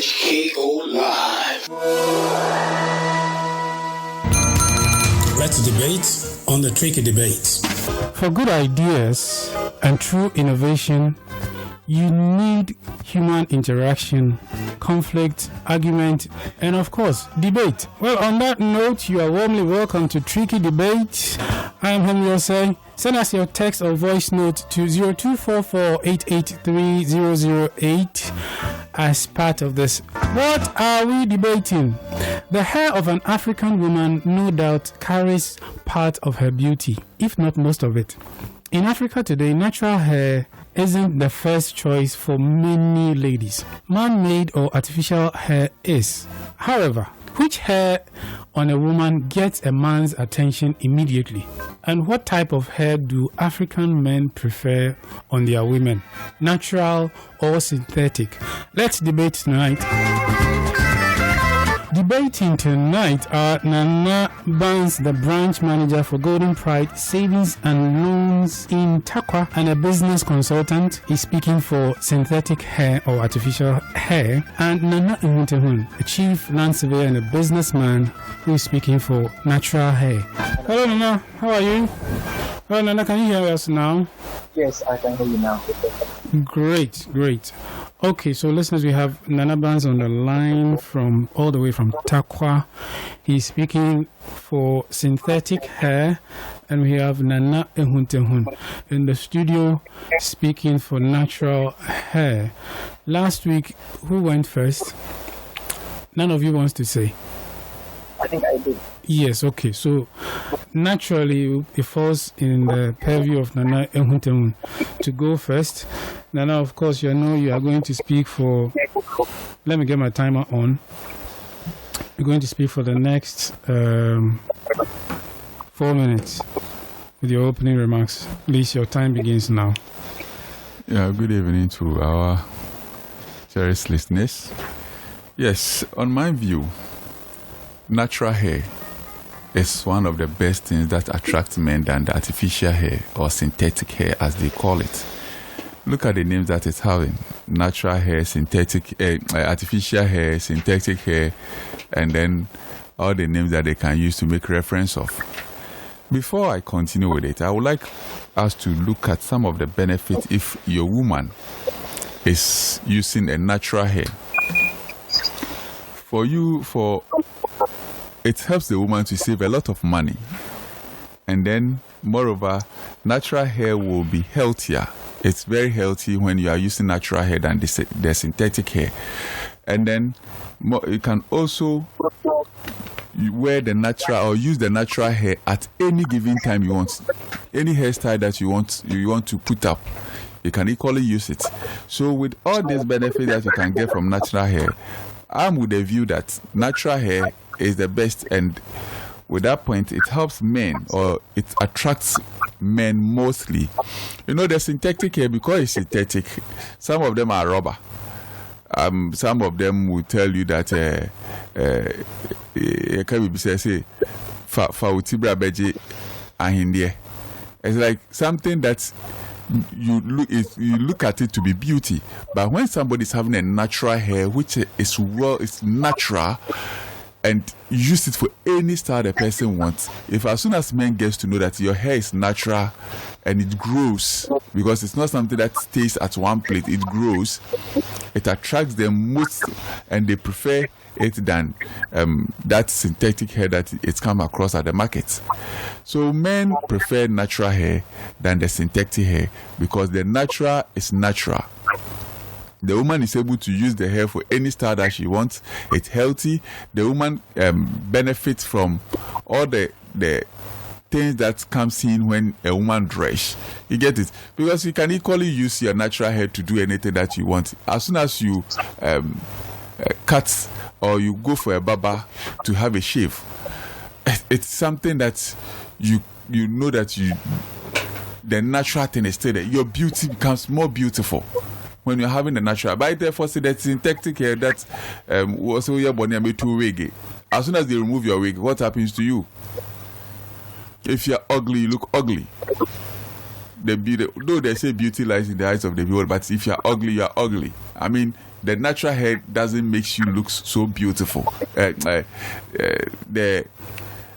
HKO Live. Let's debate on the tricky debate. For good ideas and true innovation, you need human interaction, conflict, argument, and of course, debate. Well, on that note, you are warmly welcome to Tricky Debate. I am Osei. Send us your text or voice note to 0244-883-008 as part of this. What are we debating? The hair of an African woman no doubt carries part of her beauty, if not most of it. In Africa today, natural hair isn't the first choice for many ladies. Man-made or artificial hair is. However, which hair on a woman gets a man's attention immediately? And what type of hair do African men prefer on their women? Natural or synthetic? Let's debate tonight. Debating tonight are Nana Barnes, the branch manager for Golden Pride Savings and Loans in Takwa, and a business consultant. He's speaking for synthetic hair or artificial hair. And Nana Ahuntahun, a chief land surveyor and a businessman who is speaking for natural hair. Hello, Nana. How are you? Hello, Nana. Can you hear us now? Yes, I can hear you now. Great. Okay, so listeners, we have Nana Barnes on the line from all the way from Takwa. He's speaking for synthetic hair, and we have Nana Ahuntahun in the studio speaking for natural hair. Last week, who went first? None of you wants to say. I think I did. Yes, okay. So naturally, it falls in the purview of Nana Ahuntahun to go first. Nana, of course, you know you are going to speak for... Let me get my timer on. You're going to speak for the next 4 minutes with your opening remarks. Please, your time begins now. Yeah, good evening to our cherished listeners. Yes, on my view, natural hair is one of the best things that attracts men than the artificial hair or synthetic hair, as they call it. Look at the names that it's having: natural hair, synthetic, artificial hair, synthetic hair, and then all the names that they can use to make reference of. Before I continue with it, I would like us to look at some of the benefits if your woman is using a natural hair. It helps the woman to save a lot of money. And then, moreover, natural hair will be healthier. It's very healthy when you are using natural hair than the synthetic hair. And then, you can also wear the natural or use the natural hair at any given time you want. Any hairstyle that you want to put up, you can equally use it. So with all these benefits that you can get from natural hair, I'm with the view that natural hair is the best, and with that point, it helps men, or it attracts men mostly. You know, the synthetic hair, because it's synthetic, some of them are rubber. Some of them will tell you that it's like something that you look at it to be beauty, but when somebody's having a natural hair, which is natural, and use it for any style the person wants. If as soon as men gets to know that your hair is natural and it grows, because it's not something that stays at one place, it grows, it attracts them most, and they prefer it than that synthetic hair that it's come across at the market. So men prefer natural hair than the synthetic hair, because the natural is natural. The woman is able to use the hair for any style that she wants. It's healthy. The woman benefits from all the things that comes in when a woman dresses. You get it? Because you can equally use your natural hair to do anything that you want. As soon as you cut or you go for a barber to have a shave, it's something that you know that the natural thing is still there. Your beauty becomes more beautiful when you're having the natural. But therefore, see that synthetic hair that also your body made to wig. As soon as they remove your wig, what happens to you? If you're ugly, you look ugly. the beauty. Though they say beauty lies in the eyes of the beholder, but if you're ugly, you're ugly. I mean, the natural hair doesn't make you look so beautiful. The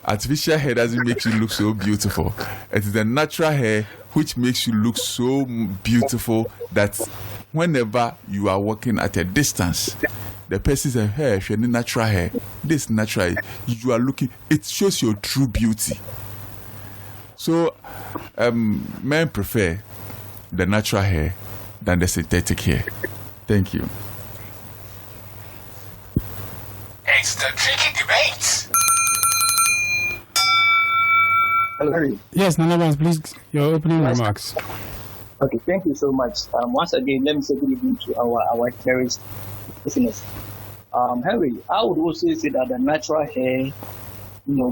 artificial hair doesn't make you look so beautiful. It is the natural hair which makes you look so beautiful that whenever you are walking at a distance, the person says, "Hey, she need natural hair. This natural hair." You are looking. It shows your true beauty. So, men prefer the natural hair than the synthetic hair. Thank you. It's the tricky debate. Hello. Yes, Nana Barnes, please, your opening remarks. Okay, thank you so much. Once again, let me say good evening to our cherished listeners. Henry, I would also say that the natural hair,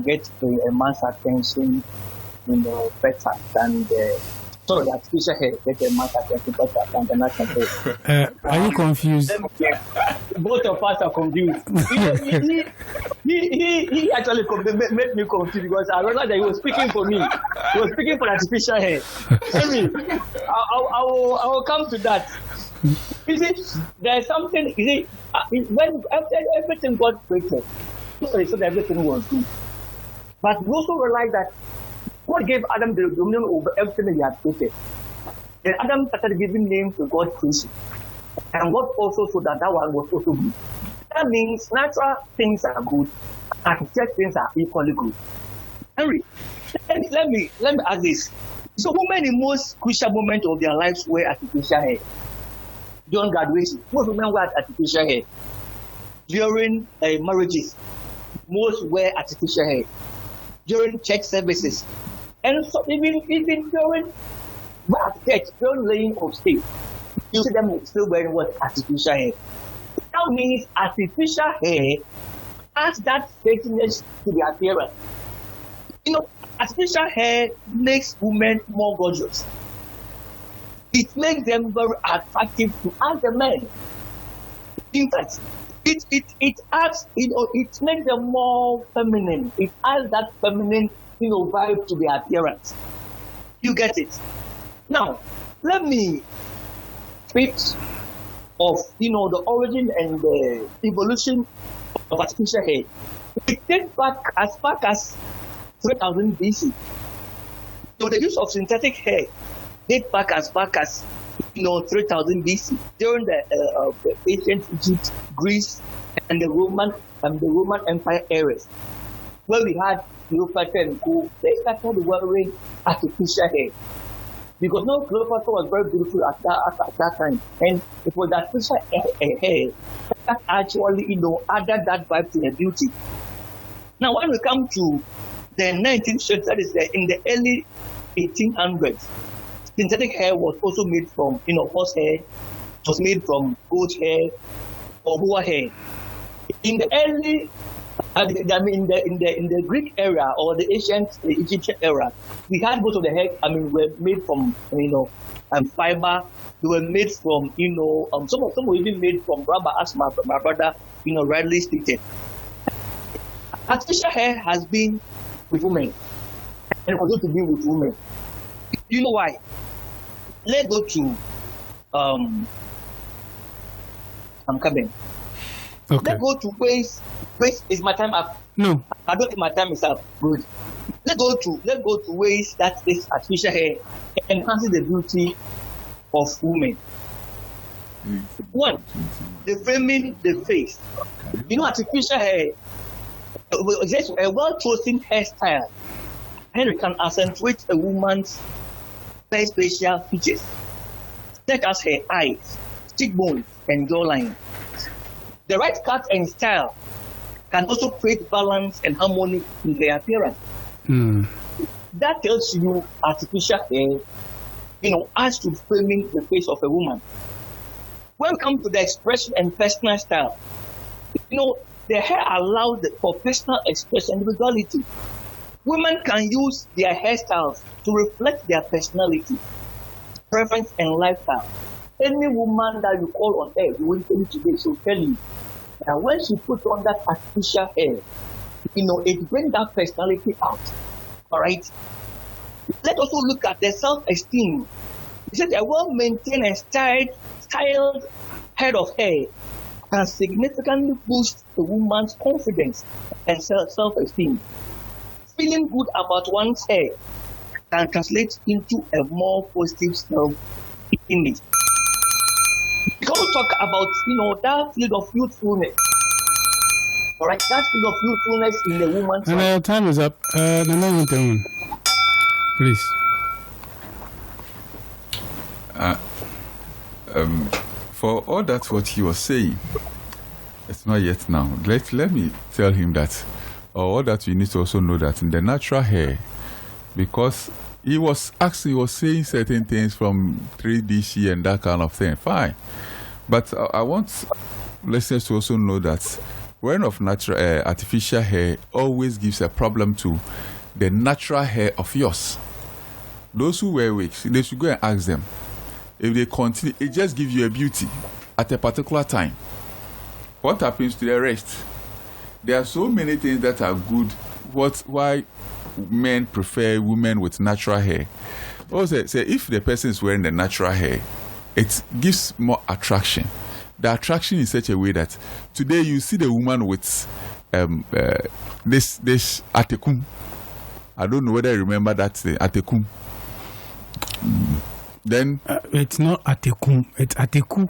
gets a man's attention, better than the artificial hair gets a man's attention better than the natural hair. Are you confused? Both of us are confused. He actually made me confused because I realized that he was speaking for me. He was speaking for artificial hair. Henry, I will come to that. You see, there's something, when everything got created, so everything was good. But we also realized that God gave Adam the dominion over everything that he had created. Then Adam started giving names to God's creation. And God also saw that one was also good. That means natural things are good, artificial things are equally good. Henry, let me ask this. So women in most crucial moment of their lives wear artificial hair. During graduation, most women wear artificial hair. During marriages, most wear artificial hair. During church services, and so even during laying of state, you see them still wearing what artificial hair. That means artificial hair adds that fakeness to the appearance. Artificial hair makes women more gorgeous. It makes them very attractive to other men. In fact, it adds, it makes them more feminine. It adds that feminine, vibe to the appearance. You get it? Now, let me speak of, the origin and the evolution of artificial hair. It dates back as far as 3000 BC. So the use of synthetic hair dates back as 3000 BC during the ancient Egypt, Greece, and the Roman Empire eras, where we had Cleopatra and Co. They started wearing artificial hair because Cleopatra was very beautiful at that time, and it was artificial hair that actually added that vibe to her beauty. Now, when we come to the 19th century, that is in the early 1800s. Synthetic hair was also made from, horse hair. It was made from goat hair or boar hair. In the early, in the Greek era or the ancient Egyptian era, we had most of the hair. Were made from, fiber. They were made from, some were even made from rubber, as my brother, rightly stated. Artificial hair has been with women, and it continues to be with women. You know why? Let's go to I'm coming. Okay. Let's go to ways. Is my time up? No. I don't think my time is up. Good. Let's go to ways that this artificial hair enhances the beauty of women. One, the framing the face. Artificial hair, just a well-chosen hairstyle, and it can accentuate a woman's facial features, such as her eyes, cheekbones, and jawline. The right cut and style can also create balance and harmony in their appearance. That tells you artificial hair, adds to framing the face of a woman. When we come to the expression and personal style, the hair allows for personal expression and individuality. Women can use their hairstyles to reflect their personality, preference, and lifestyle. Any woman that you call on air, you will tell you today, she'll tell you that when she puts on that artificial hair, it brings that personality out. All right? Let's also look at the self-esteem. He said a well-maintained and styled head of hair can significantly boost a woman's confidence and self-esteem. Feeling good about one's hair can translate into a more positive self-image. We can talk about, that field of youthfulness. All right, that field of youthfulness in the woman's And your time is up. Nana Ahuntahun, please. For all that what he was saying, it's not yet now. Let me tell him that, or all that you need to also know that in the natural hair, because he was saying certain things from 3DC and that kind of thing. Fine, but I want listeners to also know that wearing of natural artificial hair always gives a problem to the natural hair of yours. Those who wear wigs, they should go and ask them. If they continue, it just gives you a beauty at a particular time. What happens to the rest? There are so many things that are good. Why men prefer women with natural hair? Also, say if the person is wearing the natural hair, it gives more attraction. The attraction in such a way that today you see the woman with this atekum. I don't know whether you remember that atekum. Then it's not atekum, it's ateku.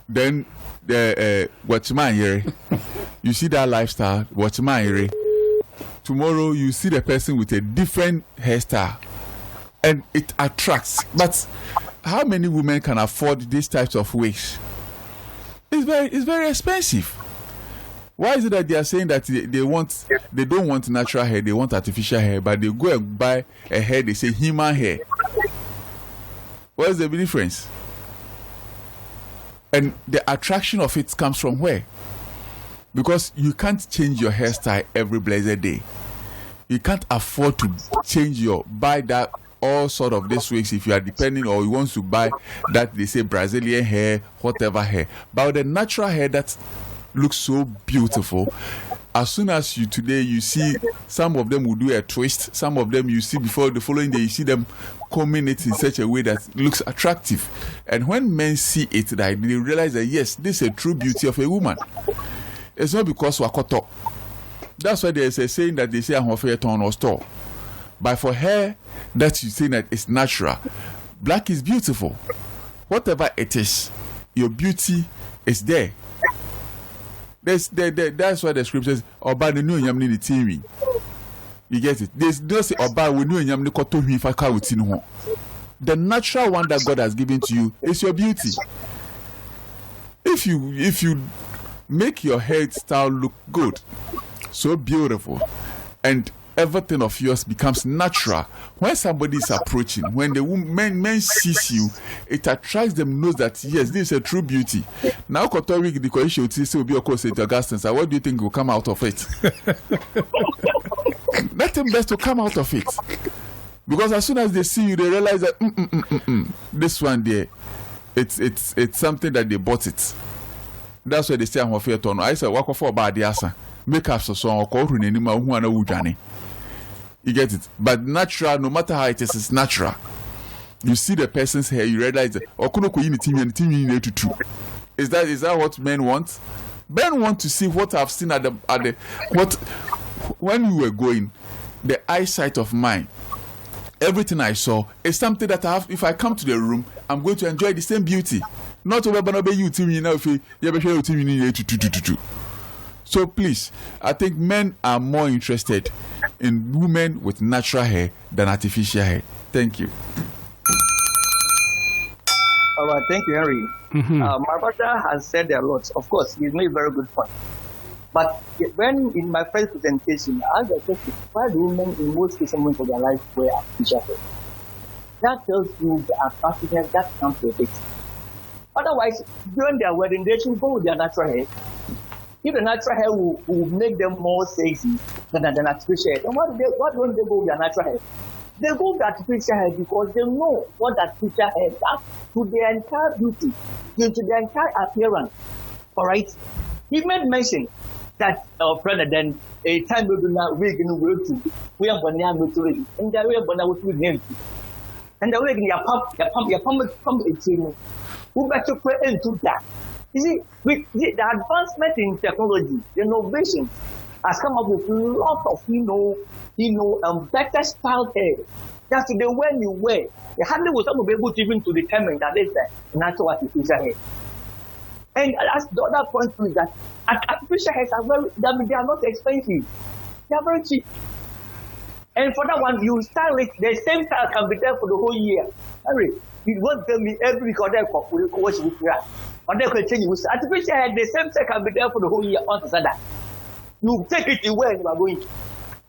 Then the watchman here, you see that lifestyle. Watchman here. Tomorrow you see the person with a different hairstyle, and it attracts. But how many women can afford these types of wigs? It's very expensive. Why is it that they are saying that they don't want natural hair, they want artificial hair, but they go and buy a hair, they say human hair? What is the difference? And the attraction of it comes from where? Because you can't change your hairstyle every blessed day. You can't afford to buy that all sort of these wigs if you are depending, or you want to buy that they say Brazilian hair, whatever hair. But the natural hair that looks so beautiful, as soon as you see some of them will do a twist, some of them you see before the following day you see them combing it in such a way that looks attractive. And when men see it, they realize that yes, this is a true beauty of a woman. It's not because wakoto. That's why there's a saying that they say Ahuntahun or store. But for hair that you say that it's natural, black is beautiful. Whatever it is, your beauty is there. That's why the scripture says, Oba the new yam the TV. You get it? There's no say Oba we new yam koto hu fa ka wuti no. The natural one that God has given to you is your beauty. If you make your hairstyle look good, so beautiful, and everything of yours becomes natural, when somebody is approaching, when the man sees you, it attracts them, knows that yes, this is a true beauty. Now Kotori the question will be of course St. Augustine. So what do you think will come out of it? Nothing best to come out of it. Because as soon as they see you, they realize that this one there, it's something that they bought it. That's why they say Ahuntahun. I said walk for bad asa. Make up so or call who ana wujani. You get it? But natural, no matter how it is, it's natural. You see the person's hair, you realize that is that what men want? Men want to see what I've seen at the when we were going, the eyesight of mine. Everything I saw is something that I have. If I come to the room, I'm going to enjoy the same beauty. Not over you So please, I think men are more interested in women with natural hair than artificial hair. Thank you. All right, thank you, Henry. My brother has said a lot. Of course, he's made very good point. But when in my first presentation, I asked the question, why do women in most cases for their life wear artificial hair? That tells you the attractiveness that comes with it. Otherwise, during their wedding, they should go with their natural hair. If the natural hair will make them more sexy than artificial hair, then why don't they go with their natural hair? They go with artificial hair because they know what artificial hair does to their entire beauty, to their entire appearance. All right? He made mention that our president a time we do not we can work to we are going to do and there we are going to name and the way you pump it who better put into that. You see, with the advancement in technology, the innovation has come up with a lot of better style hair. That's the way you wear. The hardly was not be able to even to determine that is the natural artificial hair. And that's the other point is that artificial hairs are they are not expensive. They are very cheap. And for that one, you style it, the same style can be there for the whole year. Harry, you won't tell me every corner for the course with you. Or they can change you. Artificial hair, the same style can be there for the whole year on that. You take it away and you are going.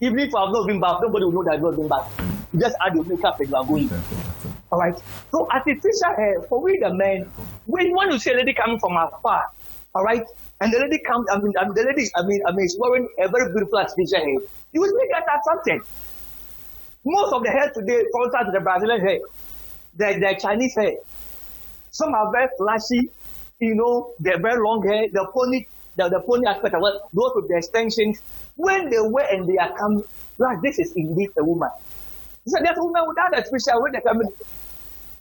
Even if I have not been back, nobody will know that you have not been back. You just add your makeup and you are going. All right. So artificial hair, for we the men, when you want to see a lady coming from afar, all right, and the lady comes, the lady is wearing a very beautiful artificial hair, you will make that attractive. Most of the hair today falls out to the Brazilian hair, the Chinese hair. Some are very flashy, they're very long hair, the pony aspect of it, those with the extensions. When they wear and they are coming, this is indeed a woman. So there's a woman without a special when they come in.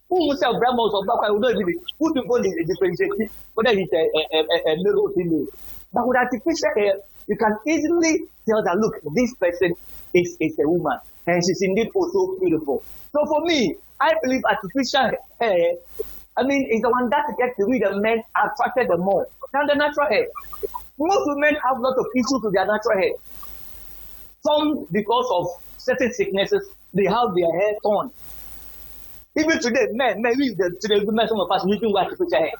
Who will sell Brahmos or Baka? Who don't really who people differentiate whether it's a male or female. But with artificial hair, you can easily tell that look, this person is a woman. And she's indeed also beautiful. So for me, I believe artificial hair, is the one that gets the way the men are attracted the more than the natural hair. Most women have lots of issues with their natural hair. Some because of certain sicknesses, they have their hair torn. Even today, today women, some of us using artificial hair.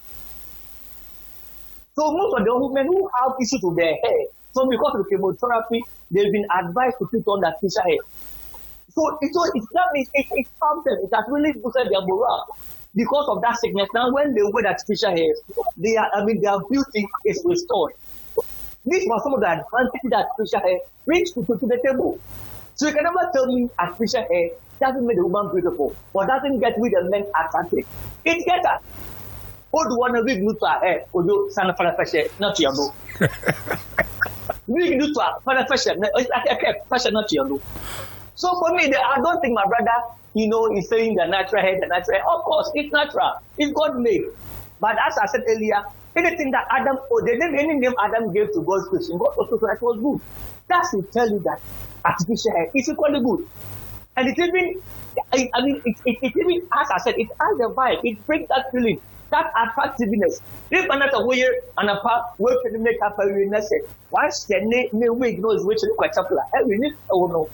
So most of the women who have issues with their hair, so because of chemotherapy, they've been advised to put on artificial hair. So that means it's something that really boosted their morale because of that sickness. Now, when they wear artificial hair, their beauty is restored. These were some of the advantages that artificial hair brings to the table. So you can never tell me artificial hair doesn't make the woman beautiful or doesn't get with the men attractive. It gets her. What do you want to be blue to her hair or you stand for the fashion, not your no? We do to her for the fashion, it's like a fashion, not your no. So for me, I don't think my brother, is saying the natural hair. Of course, it's natural. It's God made. But as I said earlier, anything that any name Adam gave to God's creation, God also said it was good. That will tell you that artificial hair is equally good. And it even, it even, as I said, it has a vibe. It brings that feeling, that attractiveness. If another way and a part, work to make up a real once the name wig knows which is quite popular. Every need, no.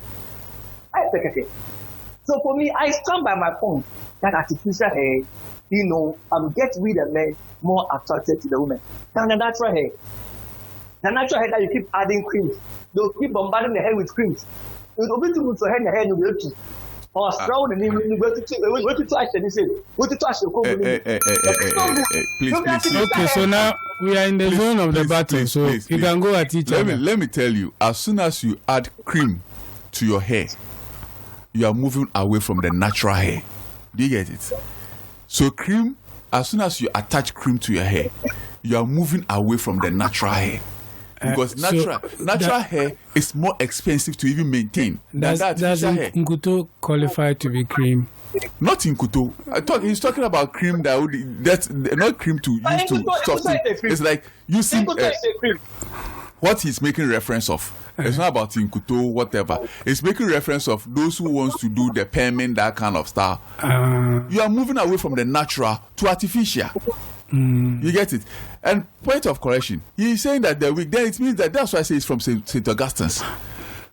I take it. So for me, I stand by my point that artificial hair, get rid of men more attracted to the women than the natural hair. The natural hair that you keep adding creams, they'll keep bombarding the hair with creams. It will be too good to hair in the hair and will to. Or straw the name, we go to touch and say, go to touch the please. Okay, so now we are in the zone of the battle, so you can go at each other. Let me tell you, as soon as you add cream to your hair, you are moving away from the natural hair. Do you get it? So cream, as soon as you attach cream to your hair, you are moving away from the natural hair. Because natural hair is more expensive to even maintain than that artificial hair. Does Nkuto qualify to be cream? Not in Nkuto. He's talking about cream that's not cream to use to soften. It's like using what he's making reference of. It's not about Nkuto, whatever. It's making reference of those who wants to do the permanent, that kind of style. You are moving away from the natural to artificial. You get it? And point of correction, he's saying that the wig, then it means that's why I say it's from St. Augustine's.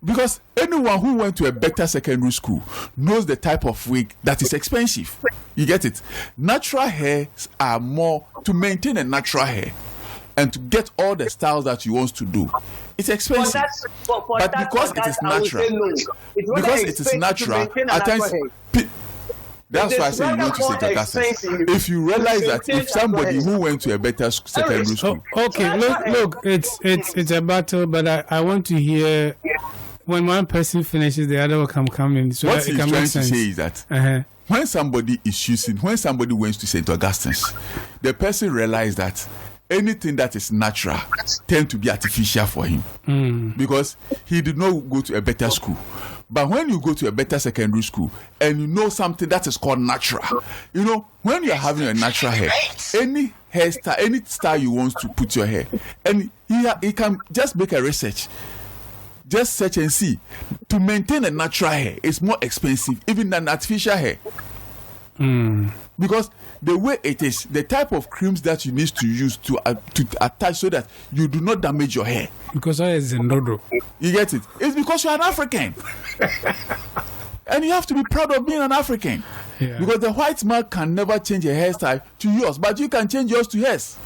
Because anyone who went to a better secondary school knows the type of wig that is expensive. You get it? Natural hairs are more to maintain a natural hair and to get all the styles that you want to do. It's expensive. But because it is natural, at times, that's why I say you go to St. Augustine's. If you realize that if somebody who went to a better secondary school. Okay, look, it's a battle, but I want to hear when one person finishes, the other will come in. So what he's trying to say is that when somebody went to St. Augustine's, the person realized that anything that is natural tend to be artificial for him because he did not go to a better school. But when you go to a better secondary school and you know something that is called natural, you know, when you're having a natural hair, any hairstyle, any style you want to put your hair, and he can just make a research. Just search and see. To maintain a natural hair is more expensive even than artificial hair. Because the way it is, the type of creams that you need to use to attach so that you do not damage your hair. Because I is in Dodo. You get it? It's because you're an African. And you have to be proud of being an African. Yeah. Because the white man can never change a hairstyle to yours, but you can change yours to his.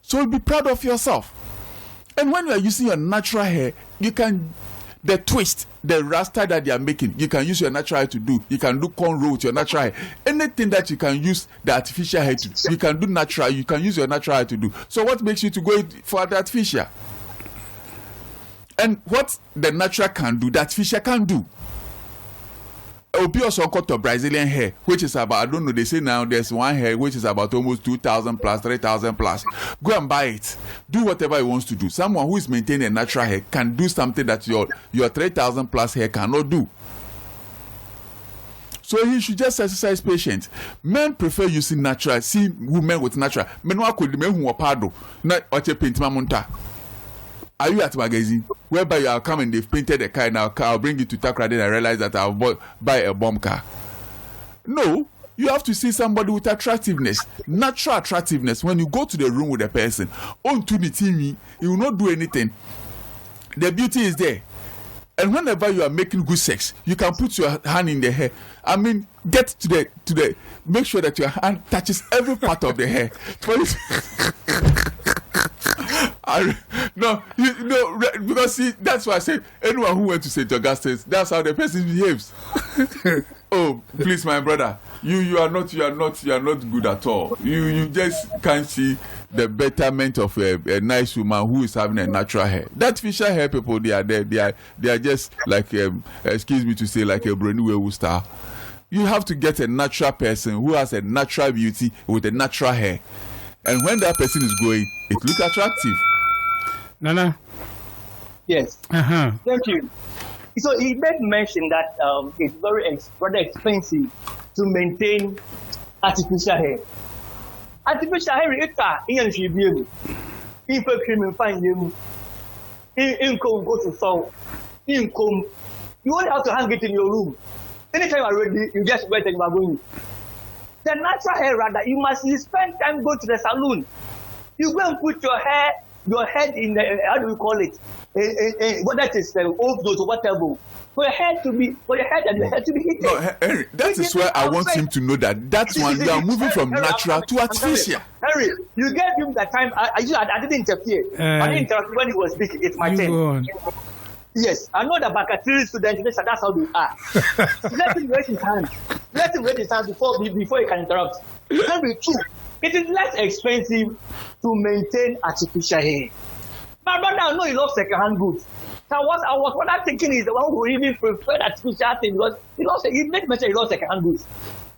So be proud of yourself. And when you are using your natural hair, you can, the twist, the rasta that they are making, you can use your natural hair to do. You can do cornrow with your natural hair. Anything that you can use the artificial hair to do, you can do natural, you can use your natural hair to do. So what makes you to go for the artificial? And what the natural can do, the artificial can do. Obi also got to Brazilian hair, which is about, I don't know, they say now there's one hair which is about almost 2,000 plus, 3,000 plus. Go and buy it. Do whatever he wants to do. Someone who is maintaining a natural hair can do something that your 3,000 plus hair cannot do. So he should just exercise patience. Men prefer using natural. See women with natural. Men who could men who are pardo. Not what you paint mamunta. Are you at magazine whereby you are coming? They've painted a car now. I'll bring you to Takrady and I realize that I'll buy a bomb car. No, you have to see somebody with attractiveness, natural attractiveness. When you go to the room with a person, on to the TV, you will not do anything. The beauty is there. And whenever you are making good sex, you can put your hand in the hair. I mean, get to the make sure that your hand touches every part of the hair. No, because see, that's why I say anyone who went to St. Augustine's, that's how the person behaves. Oh, please, my brother, you are not good at all. You just can't see the betterment of a nice woman who is having a natural hair. That facial hair people, they are just like excuse me to say, like a brand new star. You have to get a natural person who has a natural beauty with a natural hair, and when that person is going, it looks attractive. Nana. Yes. Thank you. So he made mention that it's rather expensive to maintain artificial hair. Artificial hair is if a cream find you, income go to song, income. You only have to hang it in your room. Anytime you're ready, you just wait and you are going. The natural hair, rather, you must spend time go to the salon. You go and put your head in the, how do you call it? What that is, old or whatever. For your head and your head to be hidden. No, Henry, that is why I want him to know that one, you are moving from natural to artificial. Henry, you gave him the time. I didn't interfere. I didn't interrupt when he was speaking. It's my turn. Yes, I know the Bakatiri students, that's how they are. Let him raise his hand. Let him raise his hand before he can interrupt. It can be true. It is less expensive to maintain artificial hair. My brother, I know he loves second-hand goods. So what I'm thinking is the one who even prefer artificial thing because he made mention he loves second-hand goods.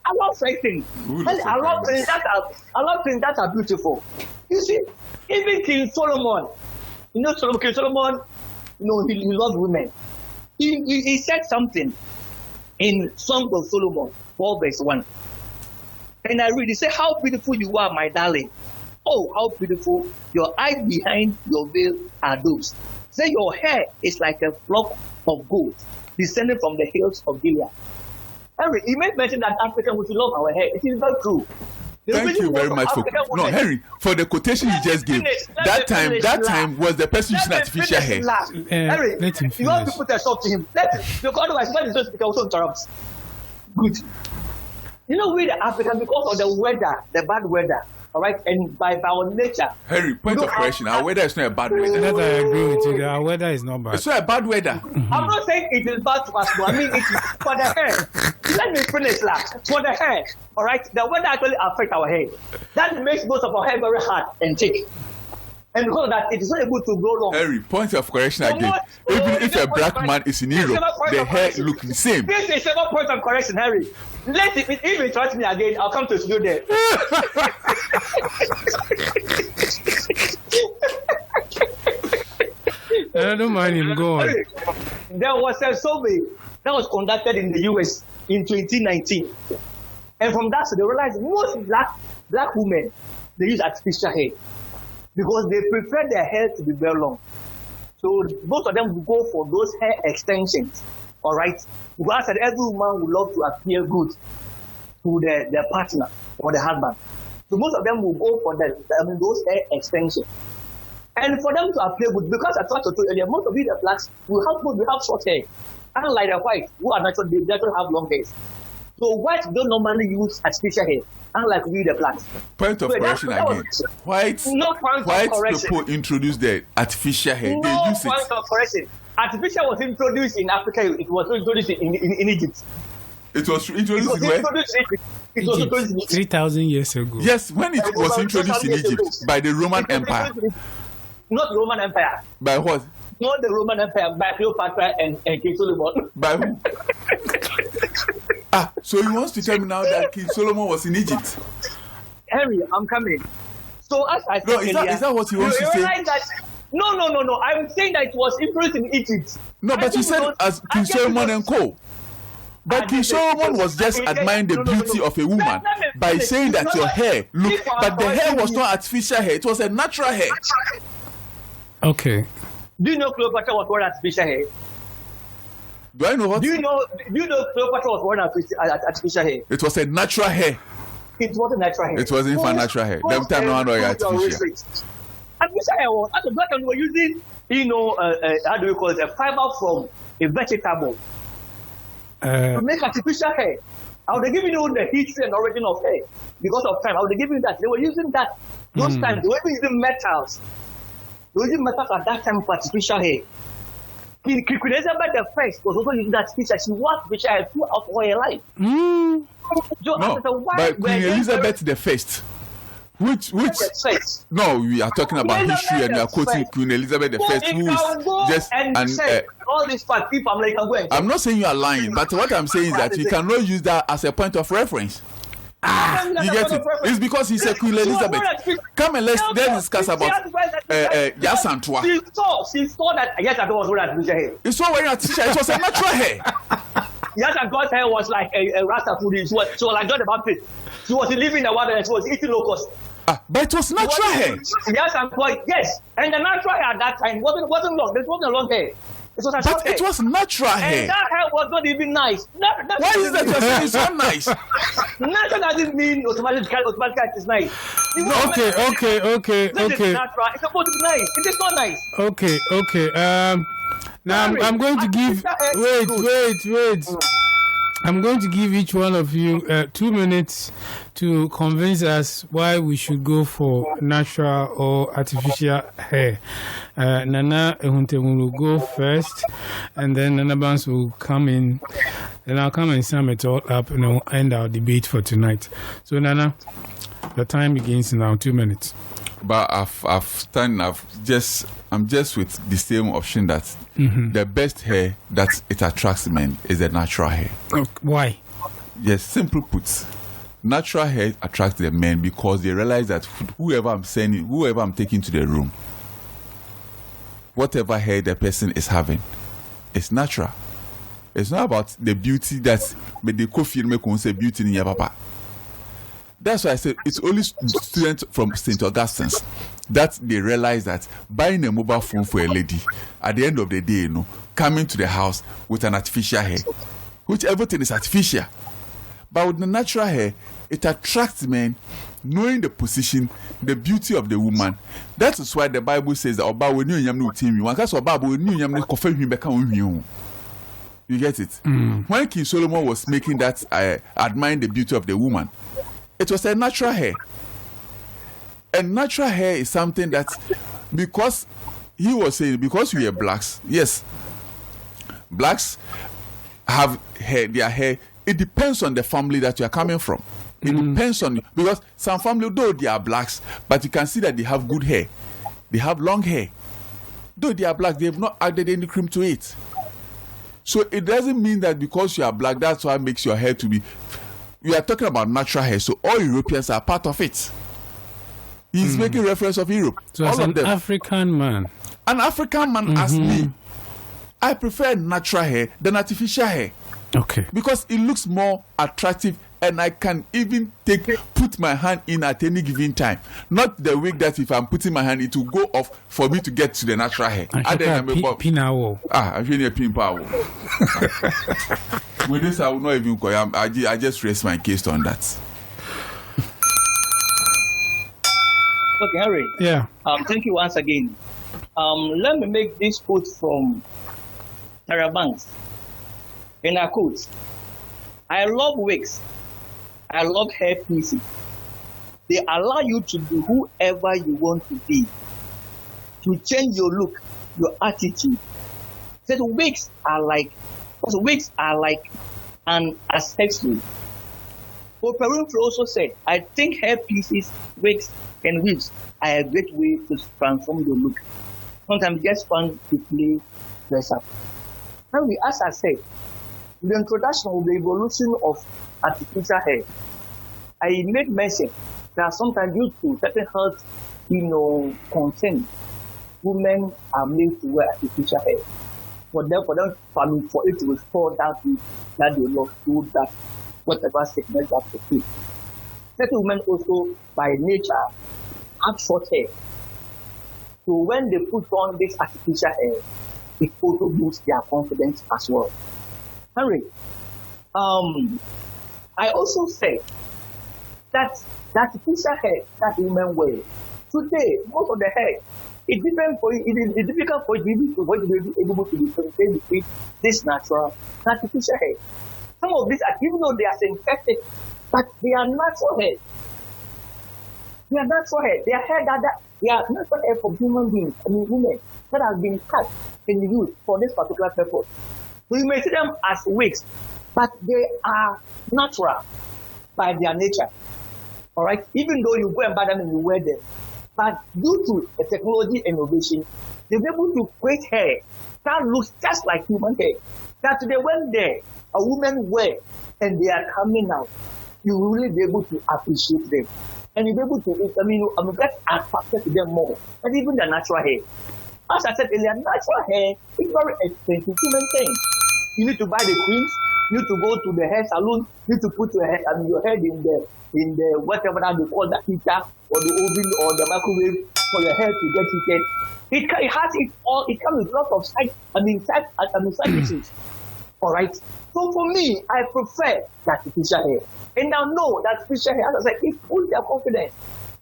I love such things. I love things that are beautiful. You see, even King Solomon, King Solomon, he loved women. He said something in Song of Solomon, 4 verse 1. And I read, he said, how beautiful you are, my darling. Oh, how beautiful. Your eyes behind your veil are those. Say your hair is like a flock of goats descending from the hills of Gilead. Henry, he made mention that African would love our hair. It is very true. Thank you very much Henry, for the quotation you just gave. That time was the person using artificial hair. Henry, you have to put a stop to him. Otherwise, when he's supposed to speak, also interrupts. Good. We the African, because of the weather, the bad weather, all right, and by our nature. Henry, point of correction. Our weather is not a bad weather. That I agree with you. Our weather is not bad. It's not a bad weather. I'm not saying it is bad to us, but I mean it's for the hair. Let me finish that. For the hair, all right, the weather actually affects our hair. That makes most of our hair very hard and thick. And because of that, it is not able to grow long. Henry, point of correction again. Even if a black man is in Europe, the hair looks the same. This is several points of correction, Harry. If you trust me again, I'll come to you there. don't mind him. Go on. There was a survey that was conducted in the US in 2019. And from that, so they realized most black women, they use artificial hair because they prefer their hair to be very long. So most of them will go for those hair extensions, all right? Because I said every woman would love to appear good to their partner or the husband. So most of them will go for those hair extensions. And for them to appear good, because I told you earlier, most of the blacks will have short hair. Unlike the white, who are naturally, they don't have long hair. So whites don't normally use artificial hair, unlike we the blacks. Point of correction again. Whites people introduced the artificial hair. They use it. No point of correction. Artificial was introduced in Africa. It was introduced in Egypt. It was introduced in where? It was introduced in Egypt. 3,000 years ago. Yes, when it was introduced in Egypt by the Roman Empire. Not the Roman Empire. By what? Not the Roman Empire, by Cleopatra and King Solomon. By who? So he wants to tell me now that King Solomon was in Egypt. Henry, I'm coming. So as I said earlier, is that what he wants to say? No. I'm saying that it was introduced in Egypt. No, but you said as King Solomon and co. But King Solomon was just admiring the beauty of a woman by saying that your hair looked, but the hair was not artificial hair; it was a natural hair. Okay. Do you know Cleopatra was wearing artificial hair? Do I know what? Do you know Cleopatra was wearing artificial hair? It was a natural hair. It wasn't natural hair. It wasn't even natural hair. Them time no one was artificial. Artificial hair was, as a black man, were using, how do we call it, a fiber from a vegetable to make artificial hair. I would have given you the history and origin of hair because of time. I would have given you that. They were using that those times. They were using metals. They were using metals at that time for artificial hair. Queen Elizabeth the First was also using that artificial. She was artificial hair throughout her life. But Queen Elizabeth the First. Which no, we are talking about history and we are quoting Queen Elizabeth the First, who is just all these fact people. I'm not saying you are lying, but what I'm saying is that you cannot use that as a point of reference. You get it? It's because he said Queen Elizabeth. Come and let's discuss about Yasantua. She saw that Yasantua was wearing artificial hair. It's not wearing artificial hair. It was a natural hair. Yasantua's hair was like a Rasta food. She was like John the Baptist. She was living in the water and she was eating locusts. But it was natural hair. Yes. And the natural hair at that time wasn't long. There wasn't a long hair. It was a short hair. It was natural hair. And that hair was not even nice. Why is that you're saying it's not nice? Natural doesn't mean automatically it is nice. Okay. It's supposed to be nice. It is not nice. Okay. Now I'm going to give. Wait. I'm going to give each one of you 2 minutes to convince us why we should go for natural or artificial hair. Nana Ahuntahun will go first, and then Nana Barnes will come in, and I'll come and sum it all up, and I'll end our debate for tonight. So, Nana, the time begins now. 2 minutes. But I'm just with the same option that the best hair that it attracts men is the natural hair. Why? Yes, simple put, natural hair attracts the men because they realize that whoever I'm taking to the room, whatever hair the person is having, it's natural. It's not about the beauty that's the coffee make say beauty in your papa. That's why I said it's only students from St. Augustine's that they realize that buying a mobile phone for a lady at the end of the day, coming to the house with an artificial hair, which everything is artificial. But with the natural hair, it attracts men, knowing the position, the beauty of the woman. That is why the Bible says that Oba when you yam no team you. Because Oba when you yam no confirm him back on you. You get it? When King Solomon was making that, admiring the beauty of the woman, it was a natural hair. And natural hair is something that, because he was saying, because we are blacks, yes, blacks have hair, their hair, it depends on the family that you are coming from. It depends on, because some family, though they are blacks, but you can see that they have good hair. They have long hair. Though they are black, they have not added any cream to it. So it doesn't mean that because you are black, that's why it makes your hair to be. We are talking about natural hair, so all Europeans are part of it. He's making reference of Europe. So as an African man, An African man as me, I prefer natural hair than artificial hair. Okay. Because it looks more attractive, and I can even put my hand in at any given time. Not the wig that if I'm putting my hand, it will go off for me to get to the natural hair. I'm feeling a pin power. With this, I will not even call. I just raise my case on that. Okay, Harry. Yeah. Thank you once again. Let me make this quote from Nana Barnes. In a quote, I love wigs. I love hair pieces. They allow you to be whoever you want to be, to change your look, your attitude. So wigs are like an accessory. Oprah also said, I think hair pieces, wigs, and weaves are a great way to transform your look. Sometimes just fun to play dress up. And as I said, the introduction of the evolution of artificial hair, I made mention that sometimes due to certain health, concerns, women are made to wear artificial hair. For it to restore that they lost through that whatever sickness that they feel. Certain women also, by nature, have short hair. So when they put on this artificial hair, it also boosts their confidence as well. Henry, I also said that the artificial hair that women wear today, most of the hair, it's different for you. It is difficult for you to be able to differentiate between this natural and artificial hair. Some of these, even though they are synthetic, but they are natural hair. They are natural hair. They are natural hair for human beings, women that have been cut and used for this particular purpose. So you may see them as wigs, but they are natural by their nature. All right? Even though you go and buy them and you wear them, but due to the technology innovation, they're able to create hair that looks just like human hair. That today when a woman wear and they are coming out, you will really be able to appreciate them. And you'll be able to, get attracted to them more. And even the natural hair. As I said earlier, natural hair is very expensive to maintain. You need to buy the creams, you need to go to the hair salon, you need to put your head in the whatever that they call the heater or the oven or the microwave for your hair to get heated. It comes with lots of side issues. All right. So for me, I prefer the artificial hair. And now know that artificial hair, as I said, it boosts their confidence.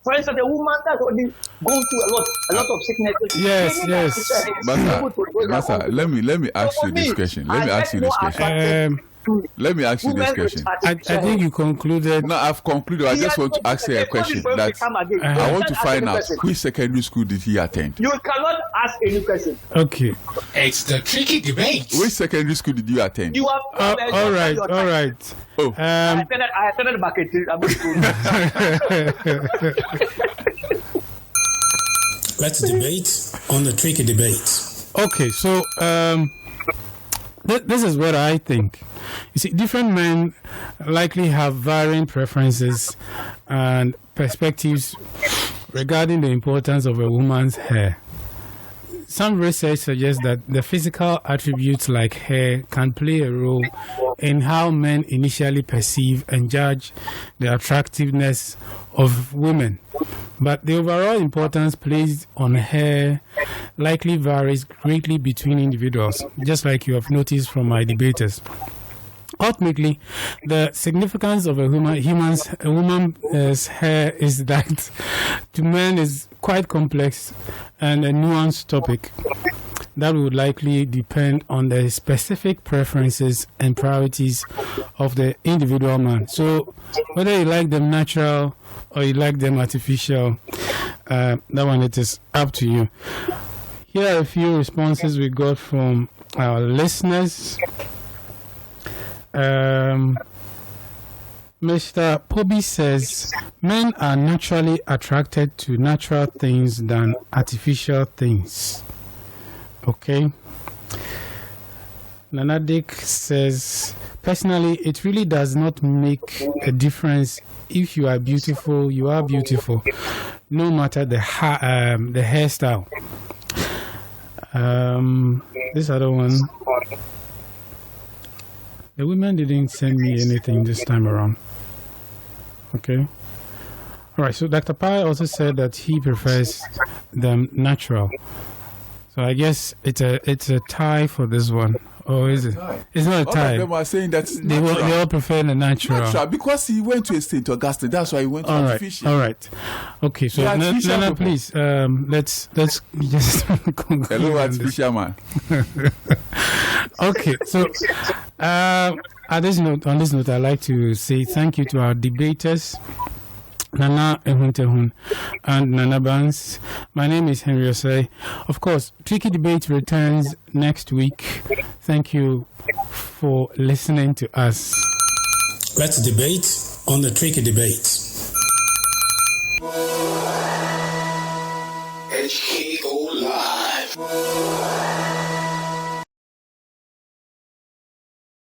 For instance, a woman that's already gone through a lot of sickness. Yes. Masa, let me ask you this question. Let me ask you this question. I think you concluded. No, I've concluded. I just want to ask you a question. That I want to find out which secondary school did he attend. You cannot ask any question. Okay. It's the tricky debate. Which secondary school did you attend? You have all right. Oh. I attended market. Let's debate on the tricky debate. Okay, so this is what I think. You see, different men likely have varying preferences and perspectives regarding the importance of a woman's hair. Some research suggests that the physical attributes like hair can play a role in how men initially perceive and judge the attractiveness of women. But the overall importance placed on hair likely varies greatly between individuals, just like you have noticed from my debaters. Ultimately, the significance of a woman's hair is that to men is quite complex and a nuanced topic that would likely depend on the specific preferences and priorities of the individual man. So whether you like them natural or you like them artificial, that one, it is up to you. Here are a few responses we got from our listeners. Mr. Poby says men are naturally attracted to natural things than artificial things. Okay. Nana Dick says, personally, it really does not make a difference. If you are beautiful, no matter the hairstyle. This other one. The women didn't send me anything this time around. Okay. All right. So Dr. Pai also said that he prefers them natural. So I guess it's a tie for this one. Or is it? It's not a tie. All of them are saying that they all prefer the natural. Because he went to a St. Augustine. That's why he went to artificial. All right. Okay. So Nana, please, let's just conclude. Hello, artificial man. Okay. So on this note, I'd like to say thank you to our debaters, Nana Ahuntahun and Nana Barnes. My name is Henry Osei. Of course, Tricky Debate returns next week. Thank you for listening to us. Let's debate on the Tricky Debate.